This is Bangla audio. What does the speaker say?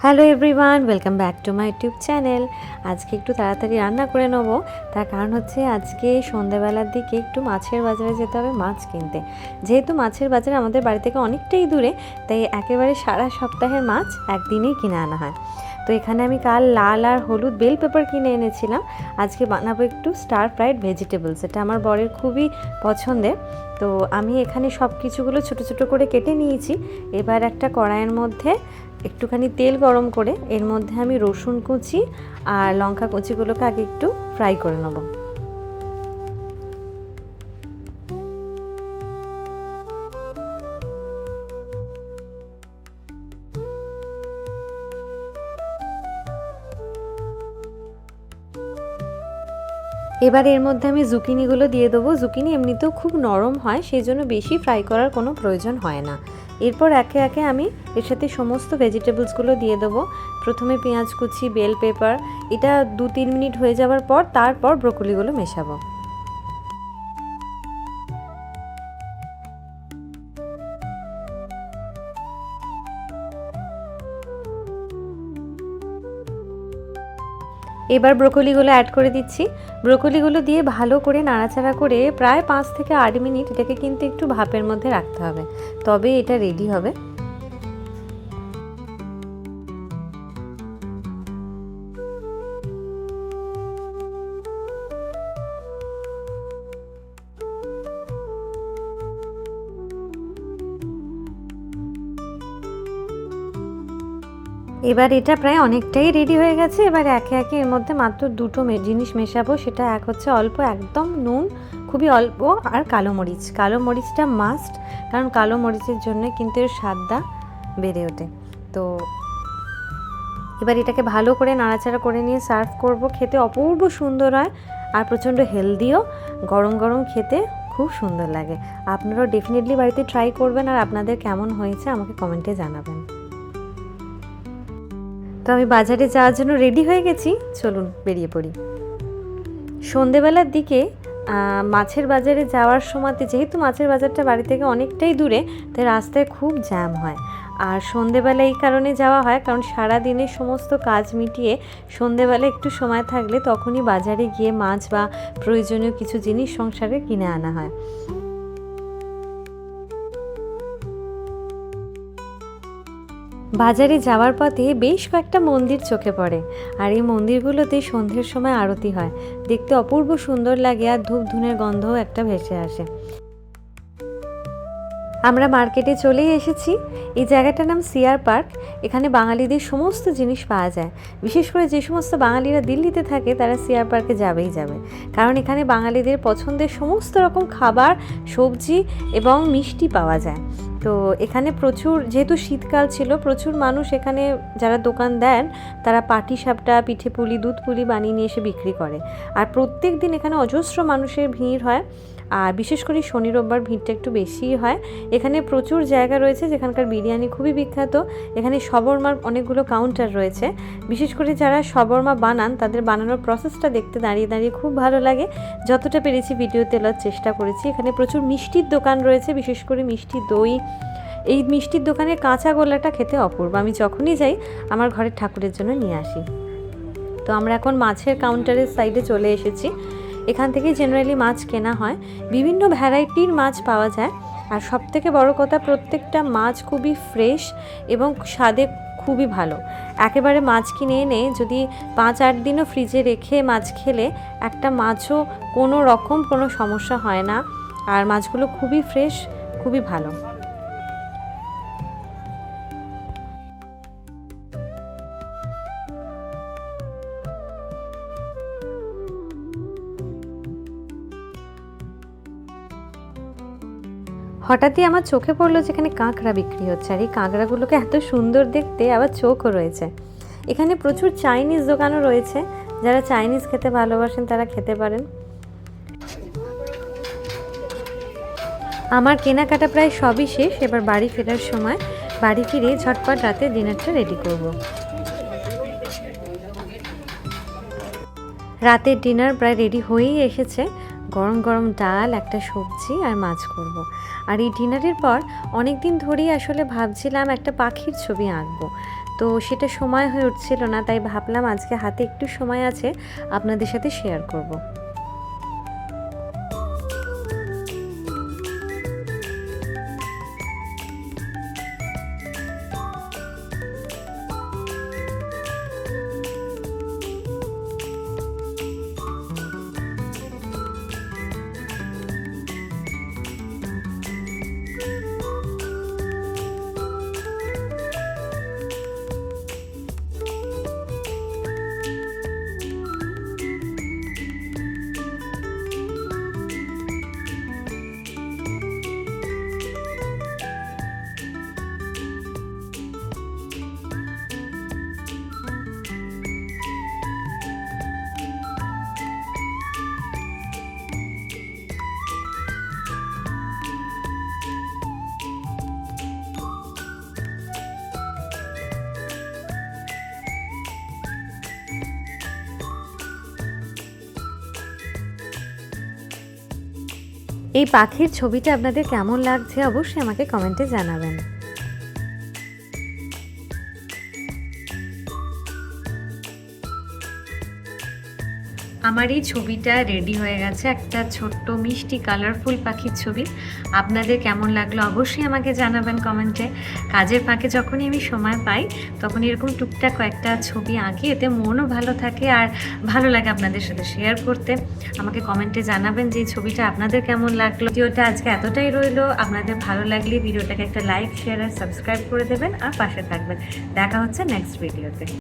Hello everyone, welcome back to my YouTube channel. আজকে একটু তাড়াতাড়ি রান্না করে নেব, তার কারণ হচ্ছে আজকে সন্ধ্যাবেলার দিকে একটু মাছের বাজারে যেতে হবে মাছ কিনতে। যেহেতু মাছের বাজার আমাদের বাড়ি থেকে অনেকটাই দূরে, তাই একেবারে সারা সপ্তাহের মাছ একদিনেই কিনে আনা হয়। তো এখানে আমি কাল লাল আর হলুদ বেল পেপার কিনে এনেছিলাম। আজকে বানাবো একটু স্টার ফ্রাইড ভেজিটেবলস, এটা আমার বরের খুবই পছন্দের। তো আমি এখানে সব কিছুগুলো ছোটো ছোটো করে কেটে নিয়েছি। এবার একটা কড়াইয়ের মধ্যে একটুখানি তেল গরম করে এর মধ্যে আমি রসুন কুচি আর লঙ্কা কুচিগুলোকে আগে একটু ফ্রাই করে নেব। এবার এর মধ্যে আমি জুকিনিগুলো দিয়ে দেবো। জুকিনি এমনিতেও খুব নরম হয়, সেই জন্য বেশি ফ্রাই করার কোনো প্রয়োজন হয় না। এরপর একে একে আমি এর সাথে সমস্ত ভেজিটেবলসগুলো দিয়ে দেবো। প্রথমে পেঁয়াজ কুচি, বেল পেপার, এটা 2-3 মিনিট হয়ে যাওয়ার পর তারপর ব্রোকলিগুলো মেশাবো। এবার ব্রোকলিগুলো অ্যাড করে দিচ্ছি। ব্রোকলিগুলো দিয়ে ভালো করে নাড়াচাড়া করে প্রায় 5 থেকে 8 মিনিট এটাকে কিন্তু একটু ভাপের মধ্যে রাখতে হবে, তবে এটা রেডি হবে। এবার এটা প্রায় অনেকটাই রেডি হয়ে গেছে। এবার একে একে এর মধ্যে মাত্র দুটো জিনিস মেশাবো। সেটা এক হচ্ছে অল্প একদম নুন, খুবই অল্প, আর কালো মরিচ। কালো মরিচটা মাস্ট, কারণ কালো মরিচের জন্য কিন্তু এর স্বাদটা বেড়ে ওঠে। তো এবার এটাকে ভালো করে নাড়াচাড়া করে নিয়ে সার্ভ করব। খেতে অপূর্ব সুন্দর হয় আর প্রচণ্ড হেলদিও। গরম গরম খেতে খুব সুন্দর লাগে। আপনারাও ডেফিনেটলি বাড়িতে ট্রাই করবেন, আর আপনাদের কেমন হয়েছে আমাকে কমেন্টে জানাবেন। তো আমি বাজারে যাওয়ার জন্য রেডি হয়ে গেছি, চলুন বেরিয়ে পড়ি। সন্ধেবেলার দিকে মাছের বাজারে যাওয়ার সময়তে, যেহেতু মাছের বাজারটা বাড়ি থেকে অনেকটাই দূরে, তাই রাস্তায় খুব জ্যাম হয়। আর সন্ধেবেলা এই কারণে যাওয়া হয়, কারণ সারা দিনের সমস্ত কাজ মিটিয়ে সন্ধেবেলা একটু সময় থাকলে তখনই বাজারে গিয়ে মাছ বা প্রয়োজনীয় কিছু জিনিস সংসারে কিনে আনা হয়। বাজারে যাওয়ার পথে বেশ কয়েকটা মন্দির চোখে পড়ে, আর এই মন্দিরগুলোতে সন্ধ্যের সময় আরতি হয়। দেখতে অপূর্ব সুন্দর লাগে, আর ধূপ ধুনের গন্ধও একটা ভেসে আসে। আমরা মার্কেটে চলেই এসেছি। এই জায়গাটার নাম সিআর পার্ক। এখানে বাঙালিদের সমস্ত জিনিস পাওয়া যায়। বিশেষ করে যে সমস্ত বাঙালিরা দিল্লিতে থাকে তারা সিআর পার্কে যাবেই যাবে, কারণ এখানে বাঙালিদের পছন্দের সমস্ত রকম খাবার, সবজি এবং মিষ্টি পাওয়া যায়। তো এখানে প্রচুর, যেহেতু শীতকাল ছিল, প্রচুর মানুষ এখানে যারা দোকান দেন তারা পাটিসাপটা, পিঠে পুলি, দুধ পুলি বানিয়ে নিয়ে এসে বিক্রি করে। আর প্রত্যেক দিন এখানে অজস্র মানুষের ভিড় হয়, আর বিশেষ করে শনি রোববার ভিড়টা একটু বেশিই হয়। এখানে প্রচুর জায়গা রয়েছে যেখানকার বিরিয়ানি খুবই বিখ্যাত। এখানে শবরমার অনেকগুলো কাউন্টার রয়েছে। বিশেষ করে যারা শবরমা বানান তাদের বানানোর প্রসেসটা দেখতে দাঁড়িয়ে দাঁড়িয়ে খুব ভালো লাগে। যতটা পেরেছি ভিডিও তোলার চেষ্টা করেছি। এখানে প্রচুর মিষ্টির দোকান রয়েছে, বিশেষ করে মিষ্টি দই। এই মিষ্টির দোকানের কাঁচা গোল্লাটা খেতে অপূর্ব। আমি যখনই যাই আমার ঘরের ঠাকুরের জন্য নিয়ে আসি। তো আমরা এখন মাছের কাউন্টারের সাইডে চলে এসেছি। এখান থেকে জেনারেলি মাছ কেনা হয়, বিভিন্ন ভ্যারাইটির মাছ পাওয়া যায়। আর সবথেকে বড় কথা, প্রত্যেকটা মাছ খুবই ফ্রেশ এবং স্বাদে খুবই ভালো। একেবারে মাছ কিনে এনে যদি 5-8 দিনও ফ্রিজে রেখে মাছ খেলে একটা মাছও কোনো রকম কোনো সমস্যা হয় না। আর মাছগুলো খুবই ফ্রেশ, খুবই ভালো। হঠাৎই আমার চোখে পড়লো যেখানে কাঁকড়া বিক্রি হচ্ছে, আর এই কাঁকড়াগুলোকে এত সুন্দর দেখতে, আবার চোখও রয়েছে। এখানে প্রচুর চাইনিজ দোকানও রয়েছে, যারা চাইনিজ খেতে ভালোবাসেন তারা খেতে পারেন। আমার কেনাকাটা প্রায় সবই শেষ। এবার বাড়ি ফেরার সময় বাড়ি ফিরে ঝটপট রাতে ডিনারটা রেডি করব। রাতের ডিনার প্রায় রেডি হয়েই এসেছে। গরম গরম ডাল, একটা সবজি আর মাছ করব। আর এই ডিনারের পর অনেক দিন ধরেই আসলে ভাবছিলাম একটা পাখির ছবি আঁকবো। তো সেটা সময় হয়ে উঠছিল না, তাই ভাবলাম আজকে হাতে একটু সময় আছে আপনাদের সাথে শেয়ার করব। এই পাখির ছবিটা আপনাদের কেমন লাগছে অবশ্যই আমাকে কমেন্টে জানাবেন। আমার এই ছবিটা রেডি হয়ে গেছে, একটা ছোট্ট মিষ্টি কালারফুল পাখির ছবি। আপনাদের কেমন লাগলো অবশ্যই আমাকে জানাবেন কমেন্টে। কাজের ফাঁকে যখনই আমি সময় পাই তখন এরকম টুকটাক কয়েকটা ছবি আঁকি, এতে মনও ভালো থাকে আর ভালো লাগে আপনাদের সাথে শেয়ার করতে। আমাকে কমেন্টে জানাবেন যে এই ছবিটা আপনাদের কেমন লাগলো। ভিডিওটা আজকে এতটাই রইলো। আপনাদের ভালো লাগলে ভিডিওটাকে একটা লাইক, শেয়ার আর সাবস্ক্রাইব করে দেবেন আর পাশে থাকবেন। দেখা হচ্ছে নেক্সট ভিডিওতে।